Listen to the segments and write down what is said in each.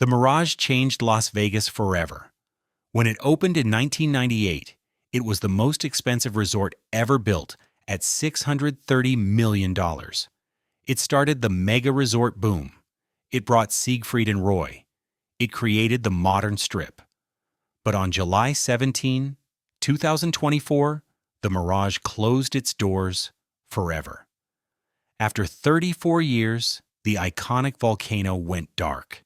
The Mirage changed Las Vegas forever. When it opened in 1998, it was the most expensive resort ever built at $630 million. It started the mega-resort boom. It brought Siegfried and Roy. It created the modern Strip. But on July 17, 2024, the Mirage closed its doors forever. After 34 years, the iconic volcano went dark.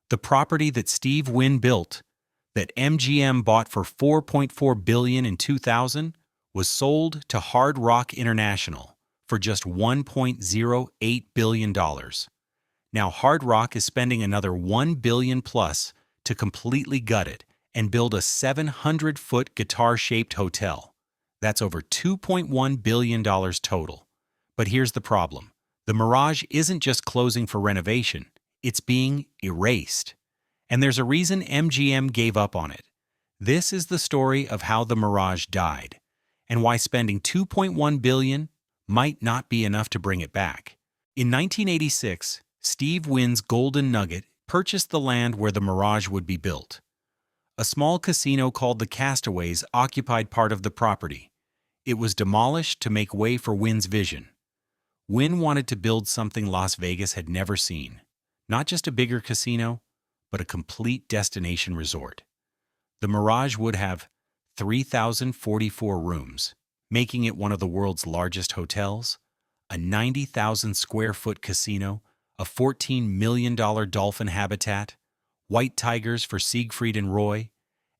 The property that Steve Wynn built, that MGM bought for $4.4 billion in 2000, was sold to Hard Rock International for just $1.08 billion. Now Hard Rock is spending another $1 billion plus to completely gut it and build a 700-foot guitar-shaped hotel. That's over $2.1 billion total. But here's the problem. The Mirage isn't just closing for renovation, it's being erased. And there's a reason MGM gave up on it. This is the story of how the Mirage died, and why spending $2.1 billion might not be enough to bring it back. In 1986, Steve Wynn's Golden Nugget purchased the land where the Mirage would be built. A small casino called the Castaways occupied part of the property. It was demolished to make way for Wynn's vision. Wynn wanted to build something Las Vegas had never seen. Not just a bigger casino, but a complete destination resort. The Mirage would have 3,044 rooms, making it one of the world's largest hotels, a 90,000 square foot casino, a $14 million dolphin habitat, white tigers for Siegfried and Roy,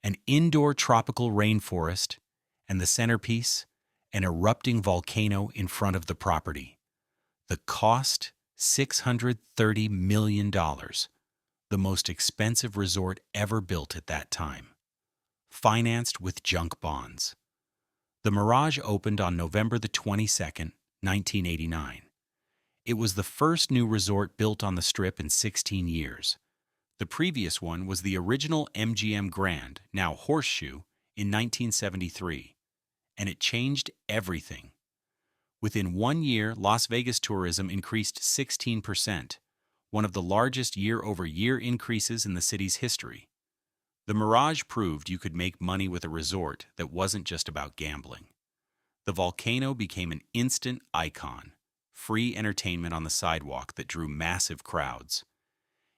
an indoor tropical rainforest, and the centerpiece, an erupting volcano in front of the property. The cost, $630 million, the most expensive resort ever built at that time. Financed with junk bonds. The Mirage opened on November the 22nd, 1989. It was the first new resort built on the Strip in 16 years. The previous one was the original MGM Grand, now Horseshoe, in 1973. And it changed everything. Within 1 year, Las Vegas tourism increased 16%, one of the largest year-over-year increases in the city's history. The Mirage proved you could make money with a resort that wasn't just about gambling. The volcano became an instant icon, free entertainment on the sidewalk that drew massive crowds.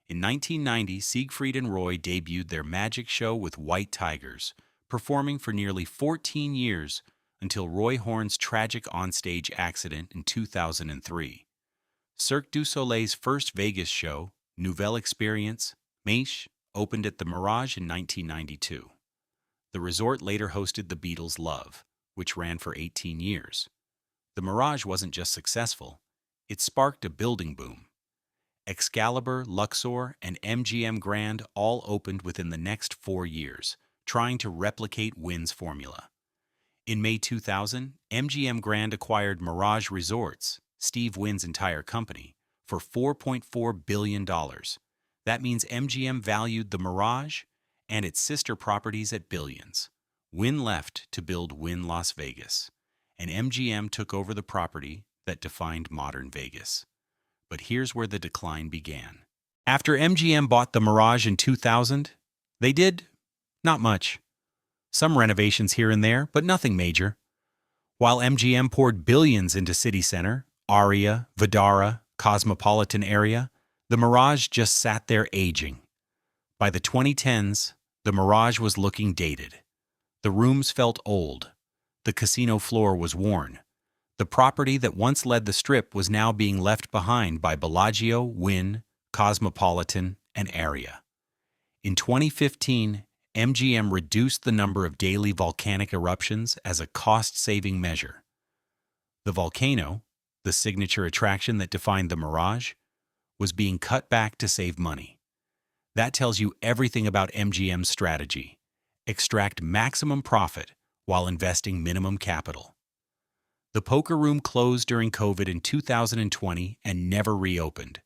In 1990, Siegfried and Roy debuted their magic show with white tigers, performing for nearly 14 years until Roy Horn's tragic onstage accident in 2003. Cirque du Soleil's first Vegas show, Nouvelle Experience, Meish, opened at the Mirage in 1992. The resort later hosted the Beatles' Love, which ran for 18 years. The Mirage wasn't just successful, it sparked a building boom. Excalibur, Luxor, and MGM Grand all opened within the next 4 years, trying to replicate Wynn's formula. In May 2000, MGM Grand acquired Mirage Resorts, Steve Wynn's entire company, for $4.4 billion. That means MGM valued the Mirage and its sister properties at billions. Wynn left to build Wynn Las Vegas, and MGM took over the property that defined modern Vegas. But here's where the decline began. After MGM bought the Mirage in 2000, they did not much. Some renovations here and there, but nothing major. While MGM poured billions into City Center, Aria, Vdara, Cosmopolitan area, the Mirage just sat there aging. By the 2010s, the Mirage was looking dated. The rooms felt old. The casino floor was worn. The property that once led the Strip was now being left behind by Bellagio, Wynn, Cosmopolitan, and Aria. In 2015, MGM reduced the number of daily volcanic eruptions as a cost-saving measure. The volcano, the signature attraction that defined the Mirage, was being cut back to save money. That tells you everything about MGM's strategy. Extract maximum profit while investing minimum capital. The poker room closed during COVID in 2020 and never reopened.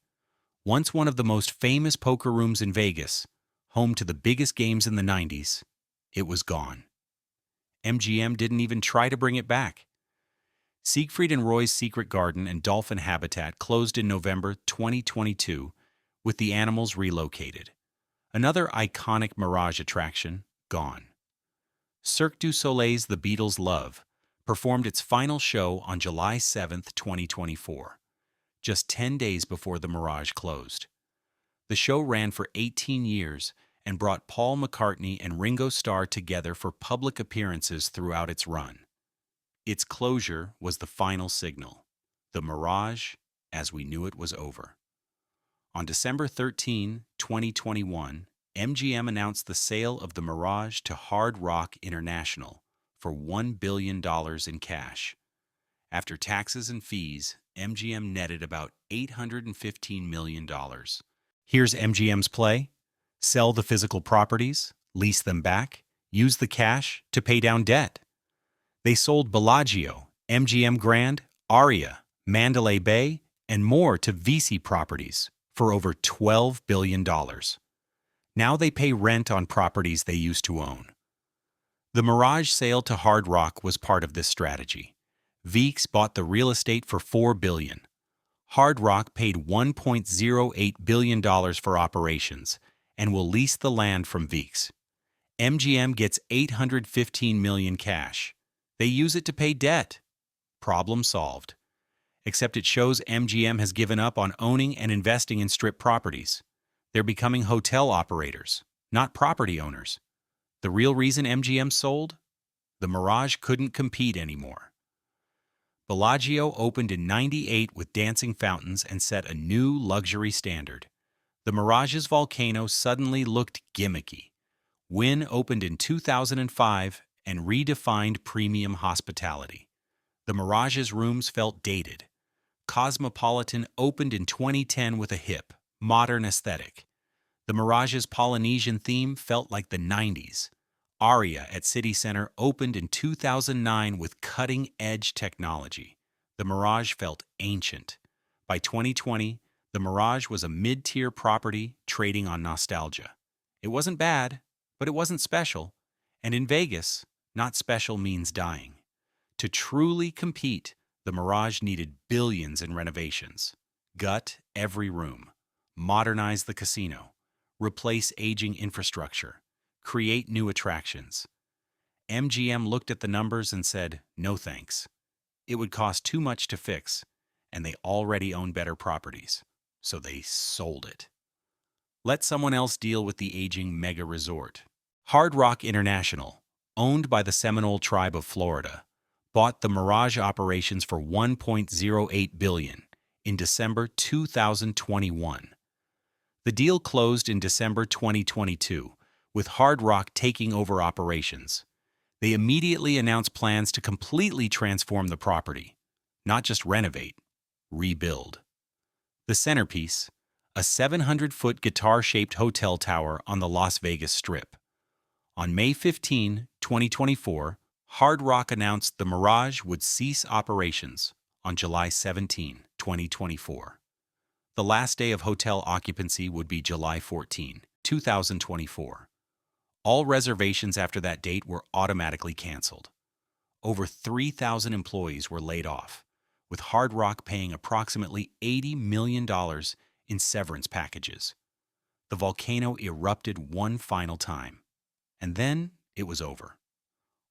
Once one of the most famous poker rooms in Vegas, home to the biggest games in the 90s, it was gone. MGM didn't even try to bring it back. Siegfried and Roy's Secret Garden and Dolphin Habitat closed in November 2022, with the animals relocated. Another iconic Mirage attraction, gone. Cirque du Soleil's The Beatles' Love performed its final show on July 7, 2024, just 10 days before the Mirage closed. The show ran for 18 years and brought Paul McCartney and Ringo Starr together for public appearances throughout its run. Its closure was the final signal. The Mirage, as we knew it, was over. On December 13, 2021, MGM announced the sale of the Mirage to Hard Rock International for $1 billion in cash. After taxes and fees, MGM netted about $815 million. Here's MGM's play: sell the physical properties, lease them back, use the cash to pay down debt. They sold Bellagio, MGM Grand, Aria, Mandalay Bay, and more to VC properties for over $12 billion. Now they pay rent on properties they used to own. The Mirage sale to Hard Rock was part of this strategy. VC bought the real estate for $4 billion. Hard Rock paid $1.08 billion for operations and will lease the land from VC. MGM gets $815 million cash. They use it to pay debt. Problem solved. Except it shows MGM has given up on owning and investing in Strip properties. They're becoming hotel operators, not property owners. The real reason MGM sold? The Mirage couldn't compete anymore. Bellagio opened in '98 with dancing fountains and set a new luxury standard. The Mirage's volcano suddenly looked gimmicky. Wynn opened in 2005 and redefined premium hospitality. The Mirage's rooms felt dated. Cosmopolitan opened in 2010 with a hip, modern aesthetic. The Mirage's Polynesian theme felt like the 90s. Aria at City Center opened in 2009 with cutting-edge technology. The Mirage felt ancient. By 2020, the Mirage was a mid-tier property trading on nostalgia. It wasn't bad, but it wasn't special. And in Vegas, not special means dying. To truly compete, the Mirage needed billions in renovations. Gut every room. Modernize the casino. Replace aging infrastructure. Create new attractions. MGM looked at the numbers and said, no thanks. It would cost too much to fix, and they already own better properties, so they sold it. Let someone else deal with the aging mega resort. Hard Rock International, owned by the Seminole Tribe of Florida, bought the Mirage operations for $1.08 billion in December 2021. The deal closed in December 2022, with Hard Rock taking over operations. They immediately announced plans to completely transform the property, not just renovate, rebuild. The centerpiece, a 700-foot guitar-shaped hotel tower on the Las Vegas Strip. On May 15, 2024, Hard Rock announced the Mirage would cease operations on July 17, 2024. The last day of hotel occupancy would be July 14, 2024. All reservations after that date were automatically canceled. Over 3,000 employees were laid off, with Hard Rock paying approximately $80 million in severance packages. The volcano erupted one final time, and then it was over.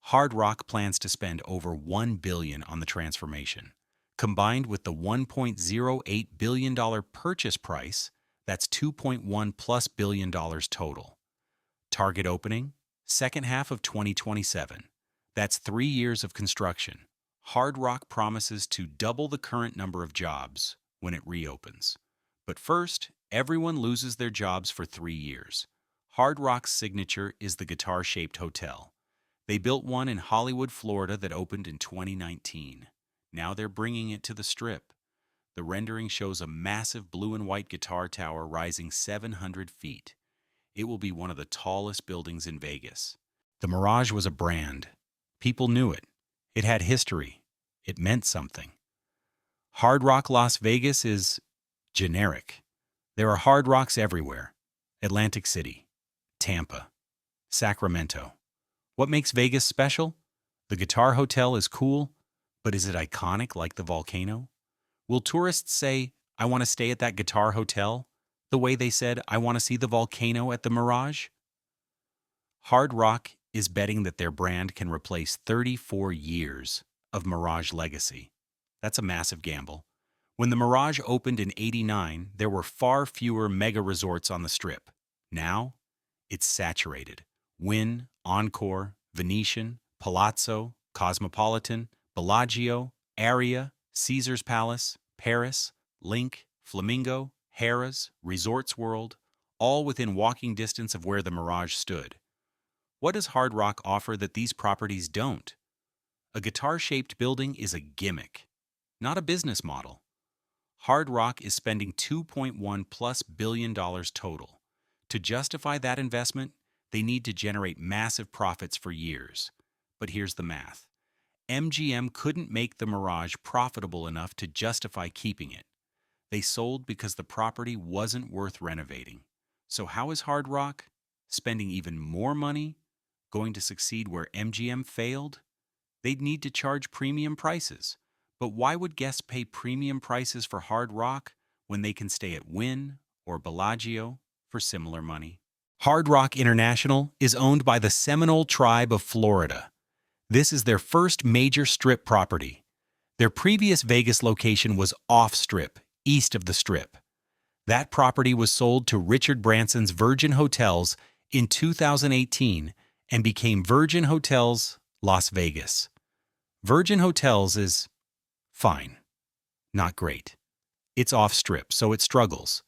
Hard Rock plans to spend over $1 billion on the transformation. Combined with the $1.08 billion purchase price, that's $2.1+ billion total. Target opening, second half of 2027. That's 3 years of construction. Hard Rock promises to double the current number of jobs when it reopens. But first, everyone loses their jobs for 3 years. Hard Rock's signature is the guitar-shaped hotel. They built one in Hollywood, Florida that opened in 2019. Now they're bringing it to the Strip. The rendering shows a massive blue and white guitar tower rising 700 feet. It will be one of the tallest buildings in Vegas. The Mirage was a brand. People knew it. It had history. It meant something. Hard Rock Las Vegas is generic. There are Hard Rocks everywhere. Atlantic City, Tampa, Sacramento. What makes Vegas special? The Guitar Hotel is cool, but is it iconic like the volcano? Will tourists say, I want to stay at that Guitar Hotel? The way they said, "I want to see the volcano at the Mirage"? Hard Rock is betting that their brand can replace 34 years of Mirage legacy. That's a massive gamble. When the Mirage opened in '89, there were far fewer mega resorts on the Strip. Now, it's saturated. Wynn, Encore, Venetian, Palazzo, Cosmopolitan, Bellagio, Aria, Caesar's Palace, Paris, Link, Flamingo, Harrah's, Resorts World, all within walking distance of where the Mirage stood. What does Hard Rock offer that these properties don't? A guitar-shaped building is a gimmick, not a business model. Hard Rock is spending $2.1+ billion total. To justify that investment, they need to generate massive profits for years. But here's the math. MGM couldn't make the Mirage profitable enough to justify keeping it. They sold because the property wasn't worth renovating. So how is Hard Rock, spending even more money, going to succeed where MGM failed? They'd need to charge premium prices. But why would guests pay premium prices for Hard Rock when they can stay at Wynn or Bellagio for similar money? Hard Rock International is owned by the Seminole Tribe of Florida. This is their first major Strip property. Their previous Vegas location was off-Strip, east of the Strip. That property was sold to Richard Branson's Virgin Hotels in 2018 and became Virgin Hotels Las Vegas. Virgin Hotels is fine, not great. It's off-Strip, so it struggles.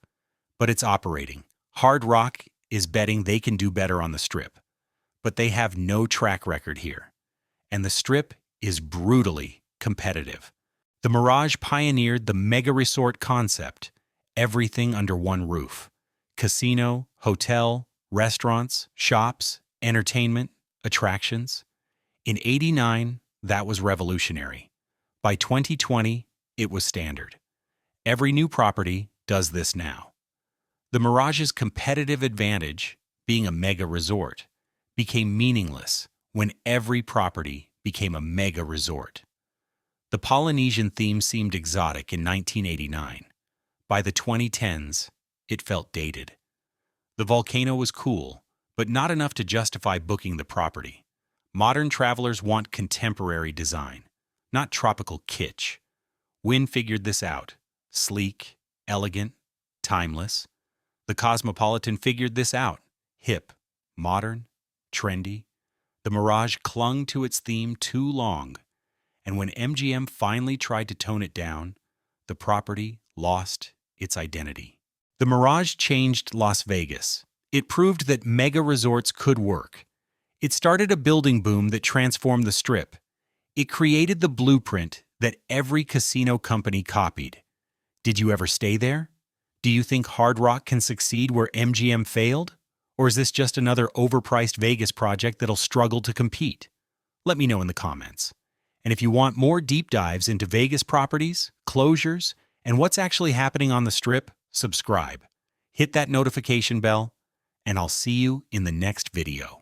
But it's operating. Hard Rock is betting they can do better on the Strip. But they have no track record here. And the Strip is brutally competitive. The Mirage pioneered the mega-resort concept, everything under one roof. Casino, hotel, restaurants, shops, entertainment, attractions. In '89, that was revolutionary. By 2020, it was standard. Every new property does this now. The Mirage's competitive advantage, being a mega resort, became meaningless when every property became a mega resort. The Polynesian theme seemed exotic in 1989. By the 2010s, it felt dated. The volcano was cool, but not enough to justify booking the property. Modern travelers want contemporary design, not tropical kitsch. Wynn figured this out. Sleek, elegant, timeless. The Cosmopolitan figured this out. Hip, modern, trendy. The Mirage clung to its theme too long, and when MGM finally tried to tone it down, the property lost its identity. The Mirage changed Las Vegas. It proved that mega resorts could work. It started a building boom that transformed the Strip. It created the blueprint that every casino company copied. Did you ever stay there? Do you think Hard Rock can succeed where MGM failed? Or is this just another overpriced Vegas project that'll struggle to compete? Let me know in the comments. And if you want more deep dives into Vegas properties, closures, and what's actually happening on the Strip, subscribe. Hit that notification bell, and I'll see you in the next video.